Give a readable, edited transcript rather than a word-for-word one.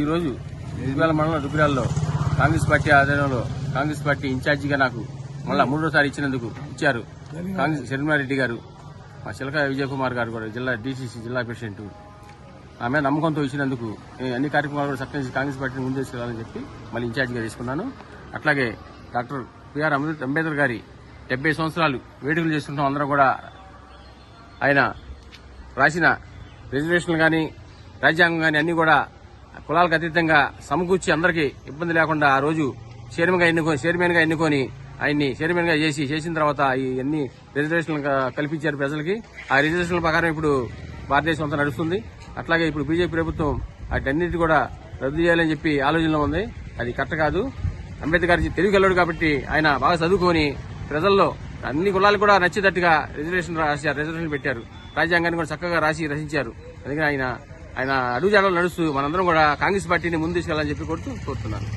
ఈరోజు దుగ్గిరాల మండలం దుగ్గిరాల్లో కాంగ్రెస్ పార్టీ ఆధ్వర్యంలో కాంగ్రెస్ పార్టీ ఇన్ఛార్జిగా నాకు మళ్ళా మూడోసారి ఇచ్చారు కాంగ్రెస్ శర్మారెడ్డి గారు, మా చిలక విజయ్ కుమార్ గారు కూడా జిల్లా డీసీసీ జిల్లా ప్రెసిడెంట్. ఆమె నమ్మకంతో ఇచ్చినందుకు అన్ని కార్యక్రమాలు కూడా చక్కగా కాంగ్రెస్ పార్టీని ముందు తీసుకెళ్లాలని చెప్పి మళ్ళీ ఇన్ఛార్జిగా తీసుకున్నాను. అట్లాగే డాక్టర్ బిఆర్ అంబేద్కర్ గారి 70 సంవత్సరాలు వేడుకలు చేసుకుంటాం. అందరం కూడా ఆయన రాసిన రిజర్వేషన్లు కానీ రాజ్యాంగం కానీ అన్ని కూడా కులాలకు అతీతంగా సమకూర్చి అందరికీ ఇబ్బంది లేకుండా ఆ రోజు చైర్మన్ గా ఎన్నుకొని ఆయన్ని చైర్మన్ గా చేసిన తర్వాత ఇవన్నీ రిజర్వేషన్లు కల్పించారు ప్రజలకి. ఆ రిజర్వేషన్ల ప్రకారం ఇప్పుడు భారతదేశం అంతా నడుస్తుంది. అట్లాగే ఇప్పుడు బీజేపీ ప్రభుత్వం వాటన్నిటి కూడా రద్దు చేయాలని చెప్పి ఆలోచనలో ఉంది. అది కరెక్ట్ కాదు. అంబేద్కర్ తెలివిగలడు కాబట్టి ఆయన బాగా చదువుకొని ప్రజల్లో అన్ని కులాలు కూడా నచ్చేటట్టుగా రిజర్వేషన్ పెట్టారు. రాజ్యాంగాన్ని కూడా చక్కగా రచించారు. అందుకని ఆయన అడుగుజాడలు నడుస్తూ మనందరం కూడా కాంగ్రెస్ పార్టీని ముందు తీసుకెళ్లాలని చెప్పి కోరుతున్నాను.